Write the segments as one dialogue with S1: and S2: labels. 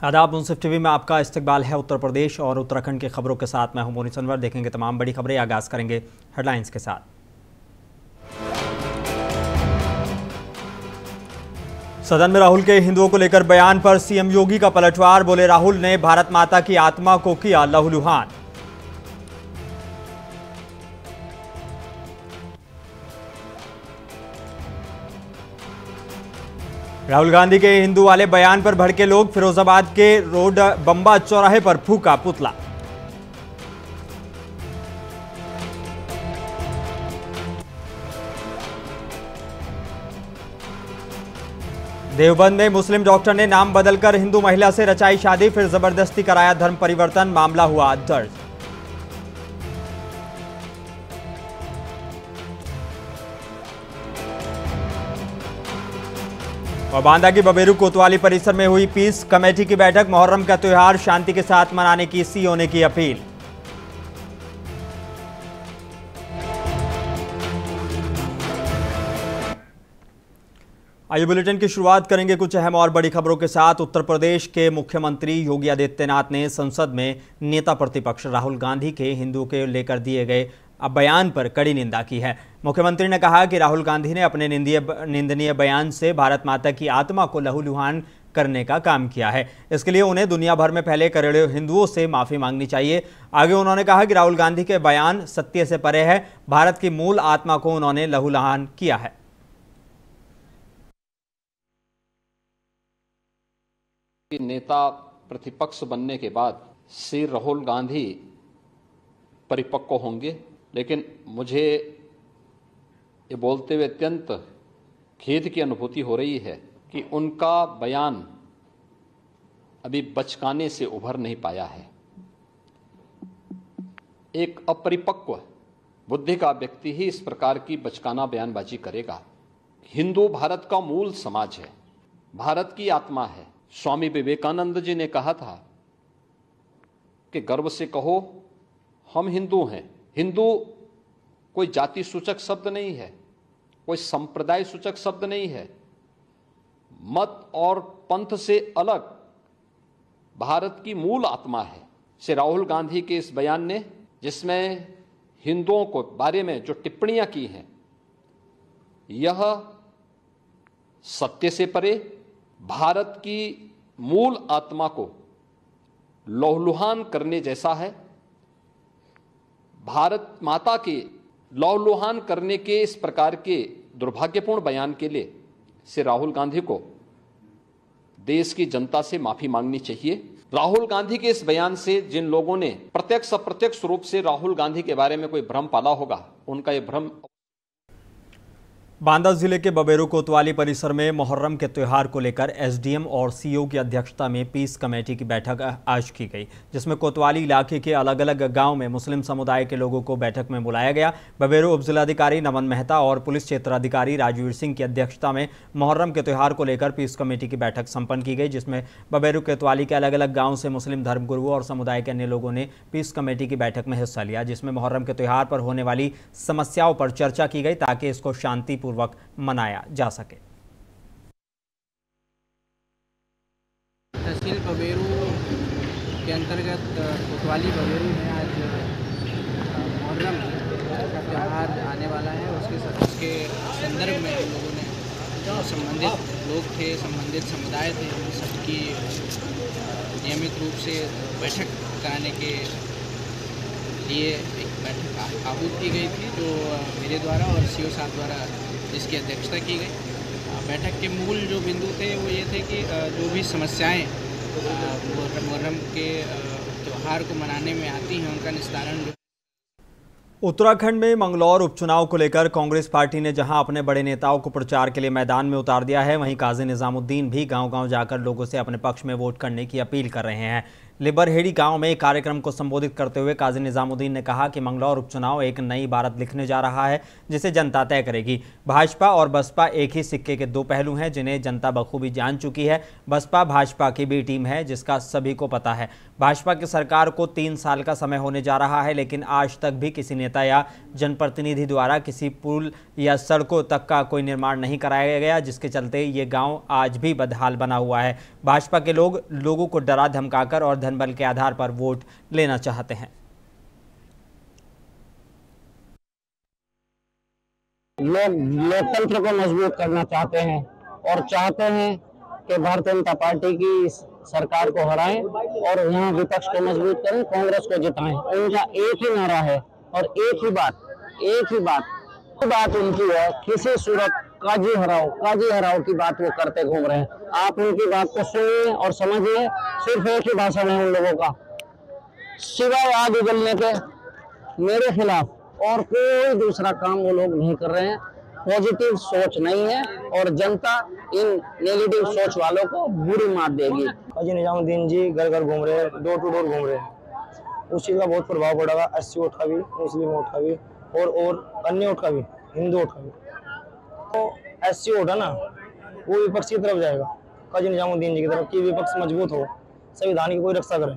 S1: आदाब। मुंसिफ टीवी में आपका इस्तकबाल है। उत्तर प्रदेश और उत्तराखंड की खबरों के साथ मैं हूं मोनी सनवर। देखेंगे तमाम बड़ी खबरें। आगाज करेंगे हेडलाइंस के साथ। सदन में राहुल के हिंदुओं को लेकर बयान पर सीएम योगी का पलटवार। बोले राहुल ने भारत माता की आत्मा को किया लहूलुहान। राहुल गांधी के हिंदू वाले बयान पर भड़के लोग। फिरोजाबाद के रोड बंबा चौराहे पर फूका पुतला। देवबंद में मुस्लिम डॉक्टर ने नाम बदलकर हिंदू महिला से रचाई शादी, फिर जबरदस्ती कराया धर्म परिवर्तन, मामला हुआ दर्ज। और बांदा की बबेरू कोतवाली परिसर में हुई पीस कमेटी की बैठक। मुहर्रम का त्योहार शांति के साथ मनाने की सीओ ने की अपील। आइए बुलेटिन की शुरुआत करेंगे कुछ अहम और बड़ी खबरों के साथ। उत्तर प्रदेश के मुख्यमंत्री योगी आदित्यनाथ ने संसद में नेता प्रतिपक्ष राहुल गांधी के हिंदुओं के लेकर दिए गए बयान पर कड़ी निंदा की है। मुख्यमंत्री ने कहा कि राहुल गांधी ने अपने निंदनीय बयान से भारत माता की आत्मा को लहूलुहान करने का काम किया है। इसके लिए उन्हें दुनिया भर में फैले करोड़ों हिंदुओं से माफी मांगनी चाहिए। आगे उन्होंने कहा कि राहुल गांधी के बयान सत्य से परे है। भारत की मूल आत्मा को उन्होंने लहूलुहान किया है।
S2: नेता प्रतिपक्ष बनने के बाद श्री राहुल गांधी परिपक्व होंगे, लेकिन मुझे ये बोलते हुए अत्यंत खेद की अनुभूति हो रही है कि उनका बयान अभी बचकाने से उभर नहीं पाया है। एक अपरिपक्व बुद्धि का व्यक्ति ही इस प्रकार की बचकाना बयानबाजी करेगा। हिंदू भारत का मूल समाज है, भारत की आत्मा है। स्वामी विवेकानंद जी ने कहा था कि गर्व से कहो हम हिंदू हैं। हिंदू कोई जाति सूचक शब्द नहीं है, कोई संप्रदाय सूचक शब्द नहीं है। मत और पंथ से अलग भारत की मूल आत्मा है। श्री राहुल गांधी के इस बयान ने, जिसमें हिंदुओं को बारे में जो टिप्पणियां की हैं, यह सत्य से परे भारत की मूल आत्मा को लहूलुहान करने जैसा है। भारत माता के लहूलुहान करने के इस प्रकार के दुर्भाग्यपूर्ण बयान के लिए श्री राहुल गांधी को देश की जनता से माफी मांगनी चाहिए। राहुल गांधी के इस बयान से जिन लोगों ने प्रत्यक्ष अप्रत्यक्ष रूप से राहुल गांधी के बारे में कोई भ्रम पाला होगा, उनका यह भ्रम।
S1: बांदा जिले के बबेरू कोतवाली परिसर में मुहर्रम के त्यौहार को लेकर एसडीएम और सीओ की अध्यक्षता में पीस कमेटी की बैठक आज की गई, जिसमें कोतवाली इलाके के अलग अलग गांव में मुस्लिम समुदाय के लोगों को बैठक में बुलाया गया। बबेरू उपजिलाधिकारी नमन मेहता और पुलिस क्षेत्राधिकारी राजवीर सिंह की अध्यक्षता में मुहर्रम के त्यौहार को लेकर पीस कमेटी की बैठक संपन्न की गई, जिसमें बबेरू कोतवाली के अलग अलग गाँव से मुस्लिम धर्मगुरुओं और समुदाय के अन्य लोगों ने पीस कमेटी की बैठक में हिस्सा लिया, जिसमें मुहर्रम के त्यौहार पर होने वाली समस्याओं पर चर्चा की गई ताकि इसको शांतिपूर्वक मनाया जा सके।
S3: तहसील बबेरू के अंतर्गत कोतवाली बबेरू में आज मुहर्रम का त्यौहार आने वाला है। उसके संदर्भ में हम लोगों ने जो संबंधित लोग थे, संबंधित समुदाय थे, उन सबकी नियमित रूप से बैठक कराने के लिए एक बैठक आहूत की गई थी, जो मेरे द्वारा और सीओ साहब द्वारा जिसकी अध्यक्षता की गई। बैठक के मूल जो बिंदु थे वो ये थे कि जो भी समस्याएं मुहर्रम के त्यौहार को मनाने में आती हैं, उनका निस्तारण।
S1: उत्तराखंड में मंगलौर उपचुनाव को लेकर कांग्रेस पार्टी ने जहां अपने बड़े नेताओं को प्रचार के लिए मैदान में उतार दिया है, वहीं काजी निजामुद्दीन भी गांव-गांव जाकर लोगों से अपने पक्ष में वोट करने की अपील कर रहे हैं। लिबरहेड़ी गांव में एक कार्यक्रम को संबोधित करते हुए काजी निजामुद्दीन ने कहा कि मंगलौर उपचुनाव एक नई इबारत लिखने जा रहा है जिसे जनता तय करेगी। भाजपा और बसपा एक ही सिक्के के दो पहलू हैं जिन्हें जनता बखूबी जान चुकी है। बसपा भाजपा की बी टीम है जिसका सभी को पता है। भाजपा की सरकार को 3 साल का समय होने जा रहा है, लेकिन आज तक भी किसी नेता या जनप्रतिनिधि द्वारा किसी पुल या सड़कों तक का कोई निर्माण नहीं कराया गया, जिसके चलते ये गांव आज भी बदहाल बना हुआ है। भाजपा के लोगों को डरा धमकाकर और धनबल के आधार पर वोट लेना चाहते हैं।
S4: लोग लोकतंत्र को मजबूत करना चाहते हैं और चाहते हैं कि भारतीय जनता पार्टी की सरकार को हराएं और यहाँ विपक्ष को मजबूत करें, कांग्रेस को जिताएं। उनका एक ही नारा है और एक ही बात उनकी है, किसी सूरत काजी हराओ की बात वो करते घूम रहे हैं। आप उनकी बात को सुनिए और समझिए। सिर्फ एक ही भाषण है उन लोगों का, सिवाय आग उगलने के मेरे खिलाफ और कोई दूसरा काम वो लोग नहीं कर रहे हैं। पॉजिटिव सोच नहीं है और जनता इन नेगेटिव सोच वालों को बुरी मात देगी।
S5: काजी निजामुद्दीन जी घर घर घूम रहे हैं, डोर टू डोर घूम रहे हैं। उस चीज़ का बहुत प्रभाव पड़ेगा। एससी वोट का भी, मुस्लिम वोट का भी और अन्य वोट का भी, हिंदू वोट का भी। तो एससी वोट है ना, वो विपक्ष की तरफ जाएगा, काजी निजामुद्दीन जी की तरफ, कि विपक्ष मजबूत हो, संविधान की कोई रक्षा करे।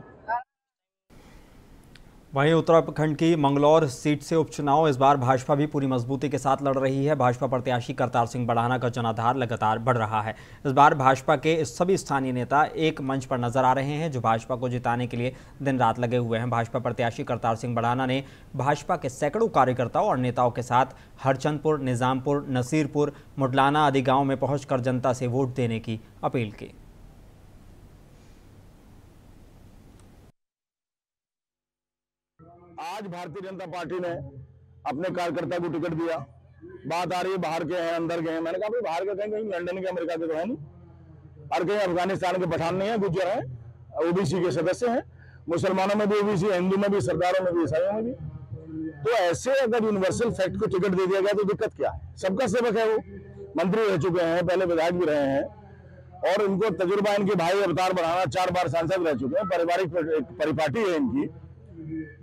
S1: वहीं उत्तराखंड की मंगलौर सीट से उपचुनाव इस बार भाजपा भी पूरी मजबूती के साथ लड़ रही है। भाजपा प्रत्याशी करतार सिंह बढ़ाना का जनाधार लगातार बढ़ रहा है। इस बार भाजपा के सभी स्थानीय नेता एक मंच पर नजर आ रहे हैं जो भाजपा को जिताने के लिए दिन रात लगे हुए हैं। भाजपा प्रत्याशी करतार सिंह बढ़ाना ने भाजपा के सैकड़ों कार्यकर्ताओं और नेताओं के साथ हरचंदपुर, निजामपुर, नसीरपुर, मुडलाना आदि गाँव में पहुंचकर जनता से वोट देने की अपील की।
S6: आज भारतीय जनता पार्टी ने अपने कार्यकर्ता को टिकट दिया। बात आ रही है बाहर के हैं, अंदर के हैं। मैंने कहा भाई बाहर के कहीं लंदन के, अमेरिका के तो है नहीं, और कहीं अफगानिस्तान के पठान नहीं है, गुज्जर हैं, ओबीसी के सदस्य हैं। मुसलमानों में भी ओबीसी, हिंदू में भी, सरदारों में भी, ईसाइयों में भी। तो ऐसे अगर यूनिवर्सल फैक्ट को टिकट दे दिया गया तो दिक्कत क्या है? सबका सेवक है वो, मंत्री रह चुके हैं, पहले विधायक भी रहे हैं और इनको तजुर्बा, इनके भाई अवतार बढ़ाना 4 बार सांसद रह चुके हैं, पारिवारिक परिपाटी है इनकी।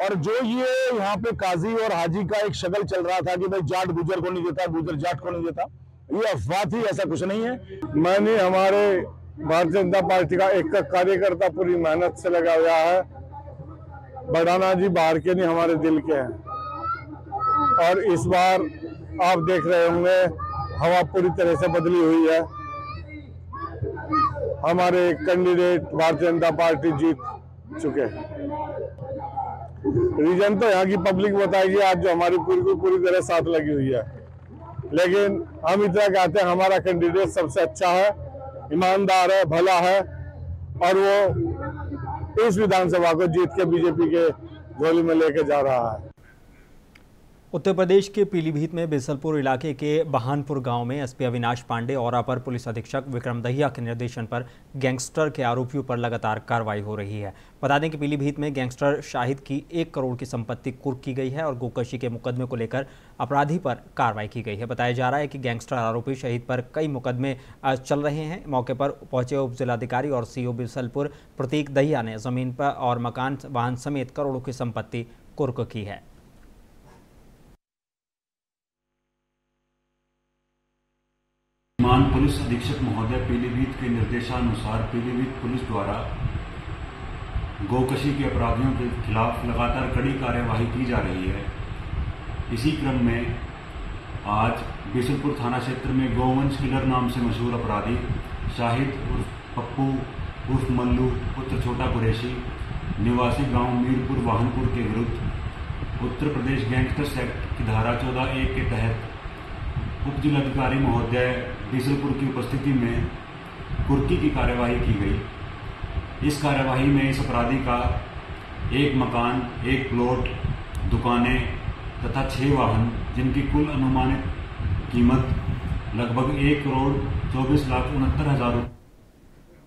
S6: और जो ये यहाँ पे काजी और हाजी का एक शगल चल रहा था कि भाई जाट गुजर को नहीं देता, गुजर जाट को नहीं देता, ये अफवाह थी, ऐसा कुछ नहीं है।
S7: मैंने हमारे भारतीय जनता पार्टी का एक कार्यकर्ता पूरी मेहनत से लगा हुआ है। बढ़ाना जी बाहर के नहीं, हमारे दिल के हैं। और इस बार आप देख रहे होंगे हवा पूरी तरह से बदली हुई है। हमारे कैंडिडेट भारतीय जनता पार्टी जीत चुके हैं। रीजन तो यहाँ की पब्लिक बताएगी आज, जो हमारी पूरी तरह साथ लगी हुई है। लेकिन हम इतना कहते हैं हमारा कैंडिडेट सबसे अच्छा है, ईमानदार है, भला है और वो इस विधानसभा को जीत के बीजेपी के झोली में लेके जा रहा है।
S1: उत्तर प्रदेश के पीलीभीत में बिसलपुर इलाके के बहानपुर गांव में एसपी अविनाश पांडे और अपर पुलिस अधीक्षक विक्रम दहिया के निर्देशन पर गैंगस्टर के आरोपियों पर लगातार कार्रवाई हो रही है। बता दें कि पीलीभीत में गैंगस्टर शाहिद की 1 करोड़ की संपत्ति कुर्क की गई है और गोकशी के मुकदमे को लेकर अपराधी पर कार्रवाई की गई है। बताया जा रहा है कि गैंगस्टर आरोपी शहीद पर कई मुकदमे चल रहे हैं। मौके पर पहुंचे उप जिलाधिकारी और सीओ बिसलपुर प्रतीक दहिया ने जमीन पर और मकान वाहन समेत करोड़ों की संपत्ति कुर्क की है।
S8: मान पुलिस अधीक्षक महोदय पीलीभीत के निर्देशानुसार पीलीभीत पुलिस द्वारा गोकशी के अपराधियों के खिलाफ लगातार कड़ी कार्यवाही की जा रही है। इसी क्रम में आज बिसलपुर थाना क्षेत्र में गोवंश किलर नाम से मशहूर अपराधी शाहिद उर्फ पप्पू उर्फ मल्लू पुत्र छोटा कुरैशी निवासी गांव मीरपुर वाहनपुर के विरुद्ध उत्तर प्रदेश गैंगस्टर्स एक्ट की धारा 14(1) के तहत उप जिलाधिकारी महोदय बिसलपुर की उपस्थिति में कुर्की की कार्यवाही की गई। इस कार्यवाही में इस अपराधी का 1 मकान, 1 प्लॉट, दुकानें तथा 6 वाहन जिनकी कुल अनुमानित कीमत लगभग 1 करोड़ 24 लाख 69 हज़ार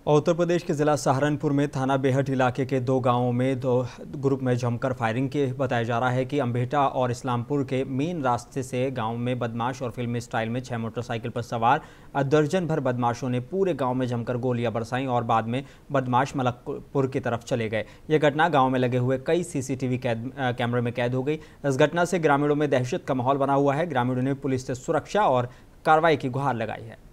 S1: और उत्तर प्रदेश के ज़िला सहारनपुर में थाना बेहट इलाके के 2 गांवों में 2 ग्रुप में जमकर फायरिंग की। बताया जा रहा है कि अंबेटा और इस्लामपुर के मेन रास्ते से गांव में बदमाश और फिल्मी स्टाइल में 6 मोटरसाइकिल पर सवार दर्जन भर बदमाशों ने पूरे गांव में जमकर गोलियां बरसाईं और बाद में बदमाश मलकपुर की तरफ चले गए। यह घटना गाँव में लगे हुए कई CCTV कैमरे में कैद हो गई। इस घटना से ग्रामीणों में दहशत का माहौल बना हुआ है। ग्रामीणों ने पुलिस से सुरक्षा और कार्रवाई की गुहार लगाई है।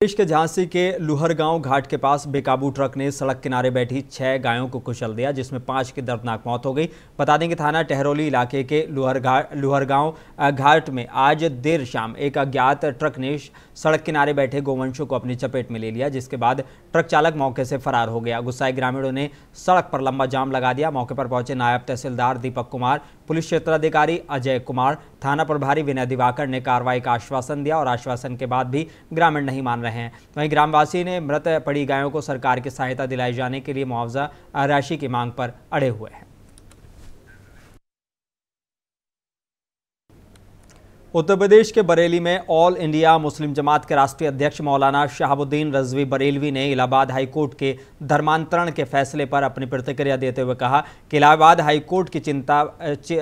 S1: प्रदेश के झांसी के लुहरगांव घाट के पास बेकाबू ट्रक ने सड़क किनारे बैठी 6 गायों को कुचल दिया, जिसमें 5 की दर्दनाक मौत हो गई। बता दें कि थाना टहरौली इलाके के लुहरगांव घाट में आज देर शाम एक अज्ञात ट्रक ने सड़क किनारे बैठे गोवंशों को अपनी चपेट में ले लिया, जिसके बाद ट्रक चालक मौके से फरार हो गया। गुस्साए ग्रामीणों ने सड़क पर लंबा जाम लगा दिया। मौके पर पहुंचे नायब तहसीलदार दीपक कुमार, पुलिस क्षेत्राधिकारी अजय कुमार, थाना प्रभारी विनय दिवाकर ने कार्रवाई का आश्वासन दिया और आश्वासन के बाद भी ग्रामीण नहीं मान रहे हैं। वहीं ग्रामवासी ने मृत पड़ी गायों को सरकार की सहायता दिलाई जाने के लिए मुआवजा राशि की मांग पर अड़े हुए हैं। उत्तर प्रदेश के बरेली में ऑल इंडिया मुस्लिम जमात के राष्ट्रीय अध्यक्ष मौलाना शहाबुद्दीन रजवी बरेलवी ने इलाहाबाद हाईकोर्ट के धर्मांतरण के फैसले पर अपनी प्रतिक्रिया देते हुए कहा कि इलाहाबाद हाईकोर्ट की चिंता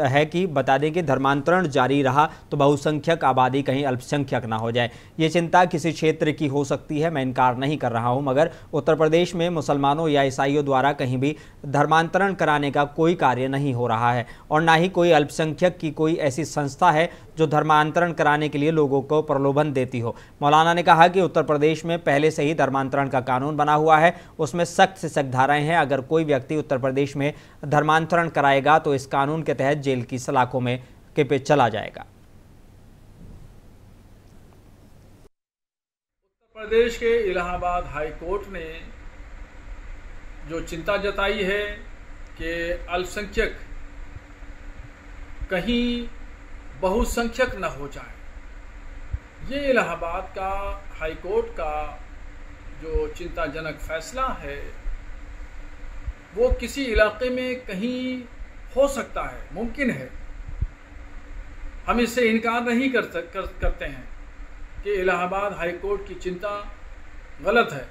S1: है कि बता दें कि धर्मांतरण जारी रहा तो बहुसंख्यक आबादी कहीं अल्पसंख्यक ना हो जाए। ये चिंता किसी क्षेत्र की हो सकती है, मैं इनकार नहीं कर रहा हूं, मगर उत्तर प्रदेश में मुसलमानों या ईसाइयों द्वारा कहीं भी धर्मांतरण कराने का कोई कार्य नहीं हो रहा है और ना ही कोई अल्पसंख्यक की कोई ऐसी संस्था है जो धर्मांतरण कराने के लिए लोगों को प्रलोभन देती हो। मौलाना ने कहा कि उत्तर प्रदेश में पहले से ही धर्मांतरण का कानून बना हुआ है, उसमें सख्त से सख्त धाराएं हैं। अगर कोई व्यक्ति उत्तर प्रदेश में धर्मांतरण कराएगा तो इस कानून के तहत जेल की सलाखों में के पे चला जाएगा।
S9: उत्तर प्रदेश के इलाहाबाद हाई कोर्ट ने जो चिंता जताई है कि अल्पसंख्यक कहीं बहुसंख्यक न हो जाए, ये इलाहाबाद का हाई कोर्ट का जो चिंताजनक फैसला है वो किसी इलाके में कहीं हो सकता है, मुमकिन है। हम इससे इनकार नहीं करते हैं कि इलाहाबाद हाई कोर्ट की चिंता गलत है,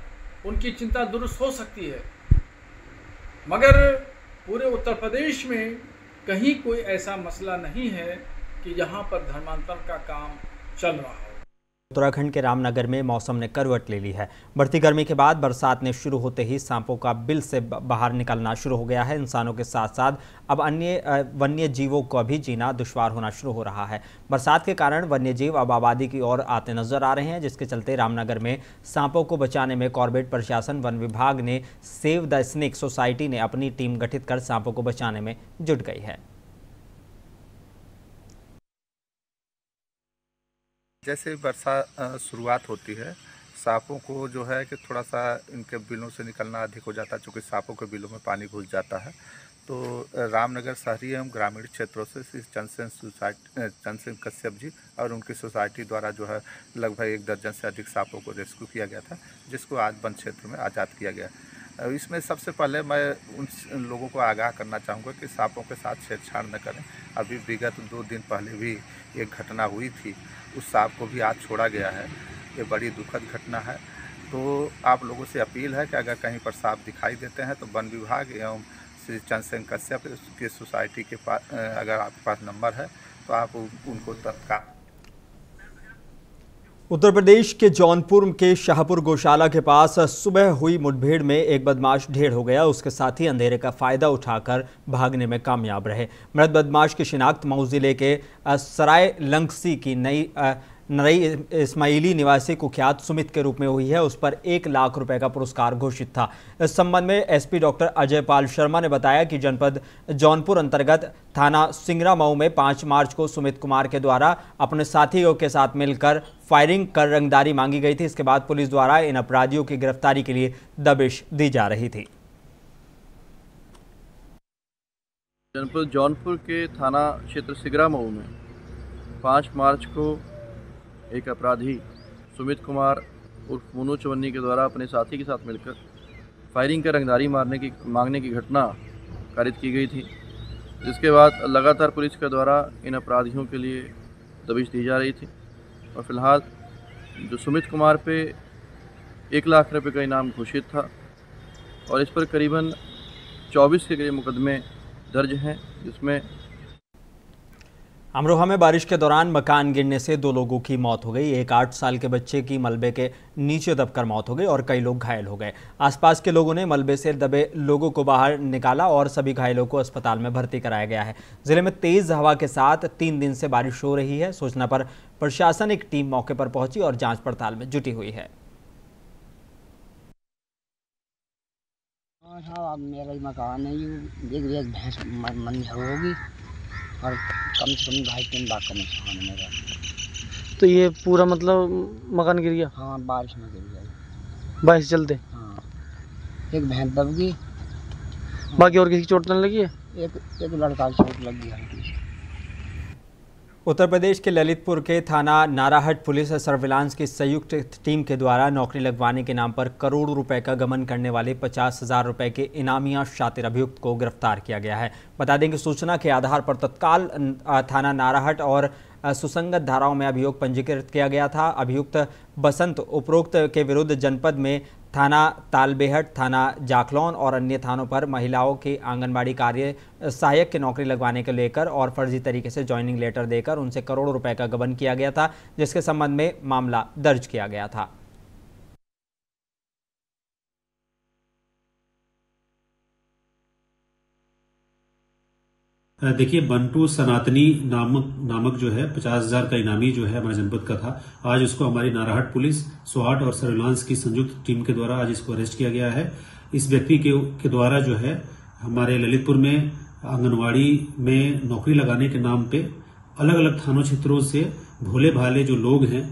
S9: उनकी चिंता दुरुस्त हो सकती है, मगर पूरे उत्तर प्रदेश में कहीं कोई ऐसा मसला नहीं है कि यहाँ पर धर्मांतरण का काम चल रहा हो।
S1: उत्तराखंड के रामनगर में मौसम ने करवट ले ली है। बढ़ती गर्मी के बाद बरसात ने शुरू होते ही सांपों का बिल से बाहर निकलना शुरू हो गया है। इंसानों के साथ साथ अब अन्य वन्य जीवों को भी जीना दुश्वार होना शुरू हो रहा है। बरसात के कारण वन्य जीव अब आबादी की ओर आते नजर आ रहे हैं, जिसके चलते रामनगर में सांपों को बचाने में कॉर्बेट प्रशासन, वन विभाग ने सेव द स्नेक सोसाइटी ने अपनी टीम गठित कर सांपों को बचाने में जुट गई है।
S10: जैसे वर्षा शुरुआत होती है, सांपों को जो है कि थोड़ा सा इनके बिलों से निकलना अधिक हो जाता है, चूँकि सांपों के बिलों में पानी घुस जाता है। तो रामनगर शहरी एवं ग्रामीण क्षेत्रों से चंदन कश्यप जी और उनकी सोसाइटी द्वारा जो है लगभग 1 दर्जन से अधिक सांपों को रेस्क्यू किया गया था, जिसको आज वन क्षेत्र में आज़ाद किया गया। इसमें सबसे पहले मैं उन लोगों को आगाह करना चाहूँगा कि सांपों के साथ छेड़छाड़ न करें। अभी विगत 2 दिन पहले भी एक घटना हुई थी, उस सांप को भी आज छोड़ा गया है। ये बड़ी दुखद घटना है। तो आप लोगों से अपील है कि अगर कहीं पर सांप दिखाई देते हैं तो वन विभाग एवं श्री चंदन कश्यप की सोसाइटी के पास अगर आपके पास नंबर है तो आप उनको तत्काल।
S1: उत्तर प्रदेश के जौनपुर के शाहपुर गौशाला के पास सुबह हुई मुठभेड़ में एक बदमाश ढेर हो गया। उसके साथ ही अंधेरे का फायदा उठाकर भागने में कामयाब रहे। मृत बदमाश की शिनाख्त मऊ जिले के सराय लंगसी की नई इस्माइली निवासी कुख्यात सुमित के रूप में हुई है। उस पर 1 लाख रुपए का पुरस्कार घोषित था। इस संबंध में एसपी डॉक्टर अजय पाल शर्मा ने बताया कि जनपद जौनपुर अंतर्गत थाना सिंगरा मऊ में 5 मार्च को सुमित कुमार के द्वारा अपने साथियों के साथ मिलकर फायरिंग कर रंगदारी मांगी गई थी। इसके बाद पुलिस द्वारा इन अपराधियों की गिरफ्तारी के लिए दबिश दी जा रही थी।
S11: जनपद जौनपुर के थाना क्षेत्र सिंगरा मऊ में 5 मार्च को एक अपराधी सुमित कुमार उर्फ मुन्नू चवन्नी के द्वारा अपने साथी के साथ मिलकर फायरिंग कर रंगदारी मांगने की घटना कारित की गई थी, जिसके बाद लगातार पुलिस के द्वारा इन अपराधियों के लिए दबिश दी जा रही थी। और फिलहाल जो सुमित कुमार पे 1 लाख रुपए का इनाम घोषित था और इस पर करीबन 24 के करीब मुकदमे दर्ज हैं, जिसमें
S1: अमरोहा में बारिश के दौरान मकान गिरने से 2 लोगों की मौत हो गई। एक 8 साल के बच्चे की मलबे के नीचे दबकर मौत हो गई और कई लोग घायल हो गए। आसपास के लोगों ने मलबे से दबे लोगों को बाहर निकाला और सभी घायलों को अस्पताल में भर्ती कराया गया है। जिले में तेज हवा के साथ 3 दिन से बारिश हो रही है। सूचना पर प्रशासन एक टीम मौके पर पहुंची और जांच पड़ताल में जुटी हुई है।
S4: साहब, मेरा मकान है, ये भैंस मंद होगी और कम से कम 2.5-3 लाख का नुकसान है मेरा।
S5: तो ये पूरा मतलब मकान गिर गया?
S4: हाँ, बारिश में गिर गया।
S5: बारिश चलते?
S4: हाँ, एक भैंस दब गई।
S5: बाकी और किसी की चोट नहीं लगी है?
S4: एक लड़का की चोट लग गई है।
S1: उत्तर प्रदेश के ललितपुर के थाना नाराहट पुलिस सर्विलांस की संयुक्त टीम के द्वारा नौकरी लगवाने के नाम पर करोड़ों रुपए का गबन करने वाले 50,000 रुपए के इनामिया शातिर अभियुक्त को गिरफ्तार किया गया है। बता दें कि सूचना के आधार पर तत्काल थाना नाराहट और सुसंगत धाराओं में अभियोग पंजीकृत किया गया था। अभियुक्त बसंत उपरोक्त के विरुद्ध जनपद में थाना तालबेहट, थाना जाखलौन और अन्य थानों पर महिलाओं की आंगनबाड़ी कार्य सहायक की नौकरी लगवाने को लेकर और फर्जी तरीके से ज्वाइनिंग लेटर देकर उनसे करोड़ों रुपए का गबन किया गया था, जिसके संबंध में मामला दर्ज किया गया था।
S12: देखिए, बंटू सनातनी नामक जो है 50,000 का इनामी जो है हमारे जनपद का था। आज उसको हमारी नाराहट पुलिस, स्वाट और सर्विलांस की संयुक्त टीम के द्वारा आज इसको अरेस्ट किया गया है। इस व्यक्ति के द्वारा जो है हमारे ललितपुर में आंगनवाड़ी में नौकरी लगाने के नाम पे अलग अलग थानों क्षेत्रों से भोले भाले जो लोग हैं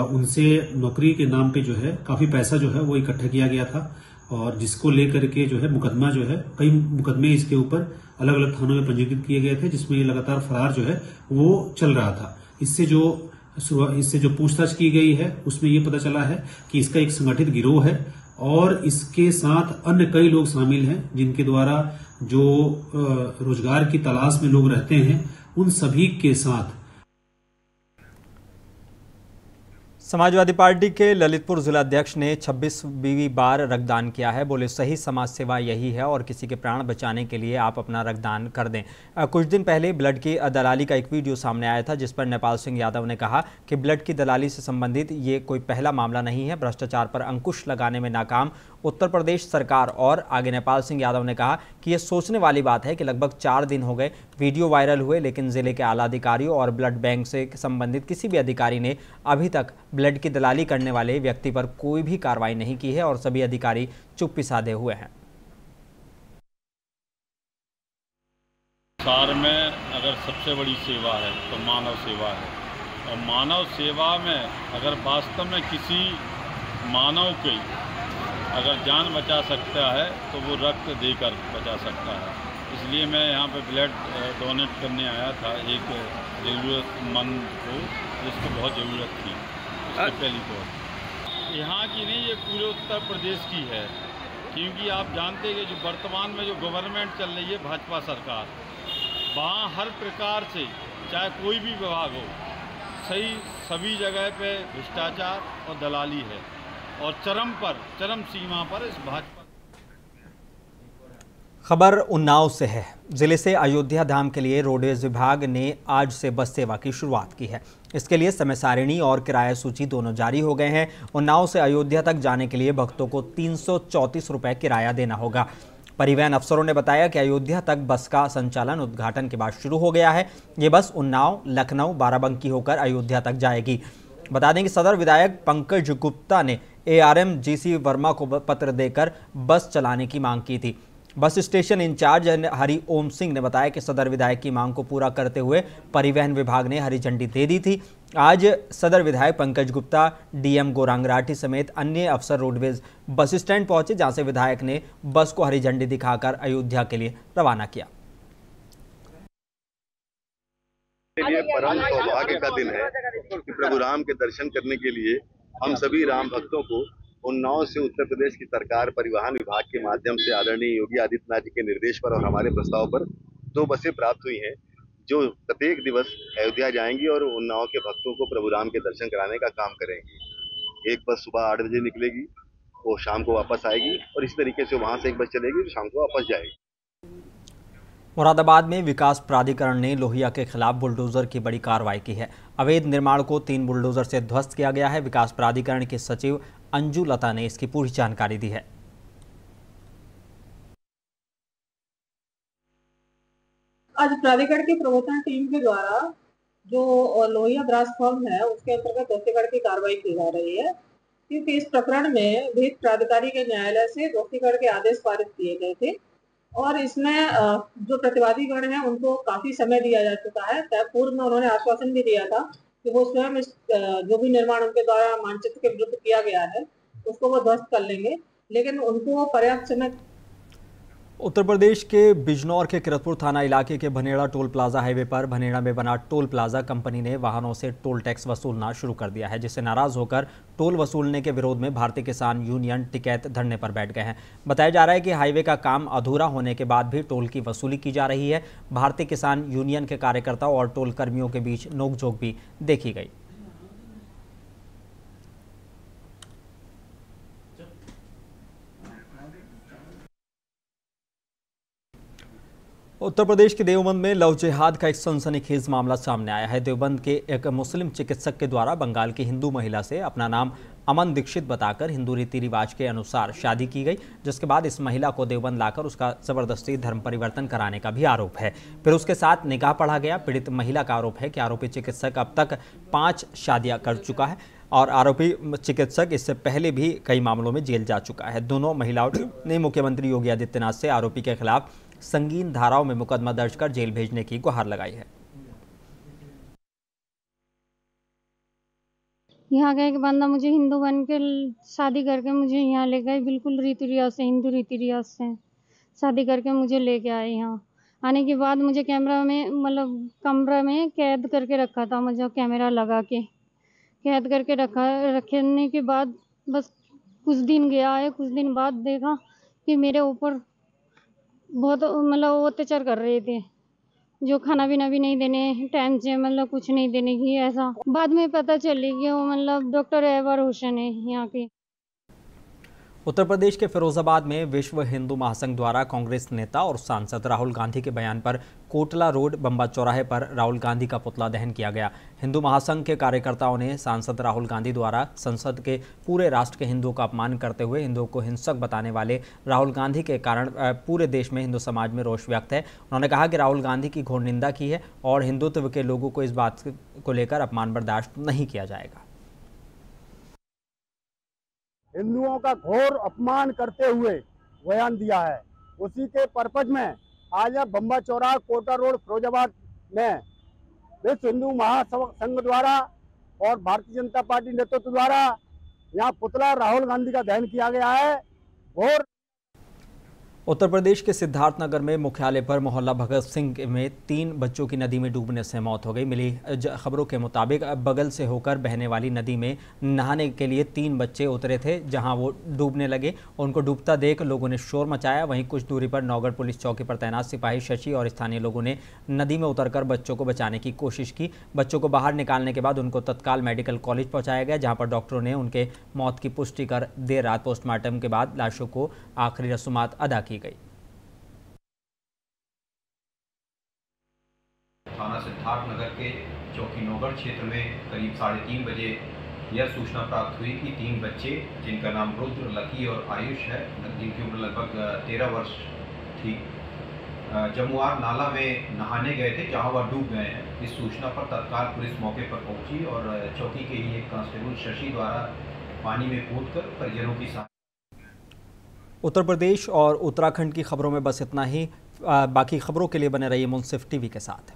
S12: उनसे नौकरी के नाम पे जो है काफी पैसा जो है वो इकट्ठा किया गया था और जिसको लेकर के जो है मुकदमा जो है कई मुकदमे इसके ऊपर अलग अलग थानों में पंजीकृत किए गए थे, जिसमें ये लगातार फरार जो है वो चल रहा था। इससे जो पूछताछ की गई है उसमें ये पता चला है कि इसका एक संगठित गिरोह है और इसके साथ अन्य कई लोग शामिल हैं, जिनके द्वारा जो रोजगार की तलाश में लोग रहते हैं उन सभी के साथ।
S1: समाजवादी पार्टी के ललितपुर जिलाध्यक्ष ने 26वीं बार रक्तदान किया है। बोले, सही समाज सेवा यही है और किसी के प्राण बचाने के लिए आप अपना रक्तदान कर दें। कुछ दिन पहले ब्लड की दलाली का एक वीडियो सामने आया था, जिस पर नेपाल सिंह यादव ने कहा कि ब्लड की दलाली से संबंधित ये कोई पहला मामला नहीं है। भ्रष्टाचार पर अंकुश लगाने में नाकाम उत्तर प्रदेश सरकार। और आगे नेपाल सिंह यादव ने कहा कि यह सोचने वाली बात है कि लगभग 4 दिन हो गए वीडियो वायरल हुए, लेकिन जिले के आला अधिकारियों और ब्लड बैंक से संबंधित किसी भी अधिकारी ने अभी तक ब्लड की दलाली करने वाले व्यक्ति पर कोई भी कार्रवाई नहीं की है और सभी अधिकारी चुप्पी साधे हुए हैं।
S13: संसार में अगर सबसे बड़ी सेवा है तो मानव सेवा है और मानव सेवा में अगर वास्तव में किसी मानव की अगर जान बचा सकता है तो वो रक्त देकर बचा सकता है। इसलिए मैं यहाँ पे ब्लड डोनेट करने आया था एक ज़रूरतमंद को, जिसको बहुत ज़रूरत थी। उसके पहली तो यहाँ की नहीं, ये पूरे उत्तर प्रदेश की है, क्योंकि आप जानते हैं कि जो वर्तमान में जो गवर्नमेंट चल रही है भाजपा सरकार, वहाँ हर प्रकार से चाहे कोई भी विभाग हो, सभी जगह पे भ्रष्टाचार और दलाली है और चरम सीमा पर इस भाजपा।
S1: खबर उन्नाव से है। जिले से अयोध्या धाम के लिए रोडवेज विभाग ने आज से बस सेवा की शुरुआत की है। इसके लिए समय सारिणी और किराया सूची दोनों जारी हो गए हैं। उन्नाव से अयोध्या तक जाने के लिए भक्तों को 334 रुपये किराया देना होगा। परिवहन अफसरों ने बताया कि अयोध्या तक बस का संचालन उद्घाटन के बाद शुरू हो गया है। ये बस उन्नाव, लखनऊ, बाराबंकी होकर अयोध्या तक जाएगी। बता दें कि सदर विधायक पंकज गुप्ता ने ARM GC वर्मा को पत्र देकर बस चलाने की मांग की थी। बस स्टेशन इंचार्ज हरि ओम सिंह ने बताया कि सदर विधायक की मांग को पूरा करते हुए परिवहन विभाग ने हरी झंडी दे दी थी। आज सदर विधायक पंकज गुप्ता, DM गौरांग राठी समेत अन्य अफसर रोडवेज बस स्टैंड पहुंचे, जहां से विधायक ने बस को हरी झंडी दिखाकर अयोध्या के लिए रवाना किया।
S14: ये परम सौभाग्य का दिन है कि प्रभु राम के दर्शन करने के लिए हम सभी राम भक्तों को उन्नाव से उत्तर प्रदेश की सरकार परिवहन विभाग के माध्यम से आदरणीय योगी आदित्यनाथ जी के निर्देश पर और हमारे प्रस्ताव पर 2 बसें प्राप्त हुई हैं, जो प्रत्येक दिवस अयोध्या जाएंगी और उन्नाव के भक्तों को प्रभु राम के दर्शन कराने का काम करेंगी। एक बस सुबह 8 बजे निकलेगी, वो शाम को वापस आएगी और इस तरीके से वहां से एक बस चलेगी तो शाम को वापस जाएगी।
S1: मुरादाबाद में विकास प्राधिकरण ने लोहिया के खिलाफ बुलडोजर की बड़ी कार्रवाई की है। अवैध निर्माण को 3 बुलडोजर से ध्वस्त किया गया है। विकास प्राधिकरण के सचिव अंजू लता ने इसकी पूरी जानकारी दी है।
S15: आज प्राधिकरण की प्रवर्तन टीम के द्वारा जो लोहिया ब्रास फर्म है उसके अंतर्गत ध्वस्तीकरण की कार्रवाई की जा रही है, क्योंकि इस प्रकरण में विहित प्राधिकारी के न्यायालय से ध्वस्तीकरण के आदेश पारित किए गए थे और इसमें जो प्रतिवादी गण है उनको काफी समय दिया जा चुका है। पूर्व में उन्होंने आश्वासन भी दिया था कि वो स्वयं जो भी निर्माण उनके द्वारा मानचित्र के विरुद्ध किया गया है उसको वो ध्वस्त कर लेंगे, लेकिन उनको पर्याप्त समय।
S1: उत्तर प्रदेश के बिजनौर के किरतपुर थाना इलाके के भनेड़ा टोल प्लाजा हाईवे पर भनेड़ा में बना टोल प्लाजा कंपनी ने वाहनों से टोल टैक्स वसूलना शुरू कर दिया है, जिससे नाराज होकर टोल वसूलने के विरोध में भारतीय किसान यूनियन टिकैत धरने पर बैठ गए हैं। बताया जा रहा है कि हाईवे का काम अधूरा होने के बाद भी टोल की वसूली की जा रही है। भारतीय किसान यूनियन के कार्यकर्ताओं और टोल कर्मियों के बीच नोकझोंक भी देखी गई। उत्तर प्रदेश के देवबंद में लव जिहाद का एक सनसनीखेज मामला सामने आया है। देवबंद के एक मुस्लिम चिकित्सक के द्वारा बंगाल की हिंदू महिला से अपना नाम अमन दीक्षित बताकर हिंदू रीति रिवाज के अनुसार शादी की गई, जिसके बाद इस महिला को देवबंद लाकर उसका जबरदस्ती धर्म परिवर्तन कराने का भी आरोप है। फिर उसके साथ निकाह पढ़ा गया। पीड़ित महिला का आरोप है कि आरोपी चिकित्सक अब तक 5 शादियां कर चुका है और आरोपी चिकित्सक इससे पहले भी कई मामलों में जेल जा चुका है। दोनों महिलाओं ने मुख्यमंत्री योगी आदित्यनाथ से आरोपी के खिलाफ संगीन धाराओं में मुकदमा दर्ज कर जेल भेजने की गुहार लगाई है।
S16: यहाँ का एक बंदा मुझे हिंदू बन के शादी करके मुझे यहाँ ले गए, बिल्कुल रीति रिवाज से, हिंदू रीति रिवाज से शादी करके मुझे लेके आए। यहाँ आने के बाद मुझे कैमरा में मतलब कमरा में कैद करके रखा था, मुझे कैमरा लगा के कैद करके रखने के बाद बस कुछ दिन गया है। कुछ दिन बाद देखा कि मेरे ऊपर बहुत मतलब अत्याचार कर रहे थे, जो खाना पीना भी नहीं देने टाइम से, मतलब कुछ नहीं देने की। ऐसा बाद में पता चली कि वो मतलब डॉक्टर एवर हुसैन है यहाँ के।
S1: उत्तर प्रदेश के फिरोजाबाद में विश्व हिंदू महासंघ द्वारा कांग्रेस नेता और सांसद राहुल गांधी के बयान पर कोटला रोड बम्बा चौराहे पर राहुल गांधी का पुतला दहन किया गया। हिंदू महासंघ के कार्यकर्ताओं ने सांसद राहुल गांधी द्वारा संसद के पूरे राष्ट्र के हिंदुओं का अपमान करते हुए हिंदुओं को हिंसक बताने वाले राहुल गांधी के कारण पूरे देश में हिंदू समाज में रोष व्यक्त है। उन्होंने कहा कि राहुल गांधी की घोर निंदा की है और हिंदुत्व के लोगों को इस बात को लेकर अपमान बर्दाश्त नहीं किया जाएगा।
S6: हिंदुओं का घोर अपमान करते हुए बयान दिया है। उसी के पर्पज में आज बम्बा चौराहा कोटा रोड फिरोजाबाद में विश्व हिंदू महासंघ द्वारा और भारतीय जनता पार्टी नेतृत्व द्वारा यहाँ पुतला राहुल गांधी का दहन किया गया है। घोर
S1: उत्तर प्रदेश के सिद्धार्थनगर में मुख्यालय पर मोहल्ला भगत सिंह में 3 बच्चों की नदी में डूबने से मौत हो गई। मिली खबरों के मुताबिक बगल से होकर बहने वाली नदी में नहाने के लिए 3 बच्चे उतरे थे, जहां वो डूबने लगे। उनको डूबता देख लोगों ने शोर मचाया। वहीं कुछ दूरी पर नौगढ़ पुलिस चौकी पर तैनात सिपाही शशि और स्थानीय लोगों ने नदी में उतरकर बच्चों को बचाने की कोशिश की। बच्चों को बाहर निकालने के बाद उनको तत्काल मेडिकल कॉलेज पहुँचाया गया, जहाँ पर डॉक्टरों ने उनके मौत की पुष्टि कर देर रात पोस्टमार्टम के बाद लाशों को आखिरी रसूमात अदा की गई।
S17: थाना सिद्धार्थनगर के चौकी नौगढ़ क्षेत्र में करीब 3:30 बजे यह सूचना प्राप्त हुई कि 3 बच्चे, जिनका नाम रुद्र, लकी और आयुष है, जिनकी उम्र लगभग 13 वर्ष थी, जमुआर नाला में नहाने गए थे, जहां वह डूब गए हैं। इस सूचना पर तत्काल पुलिस मौके पर पहुंची और चौकी के ही एक कांस्टेबल शशि द्वारा पानी में कूदकर परिजनों की
S1: उत्तर प्रदेश और उत्तराखंड की खबरों में बस इतना ही। बाकी खबरों के लिए बने रहिए मुंसिफ टीवी के साथ।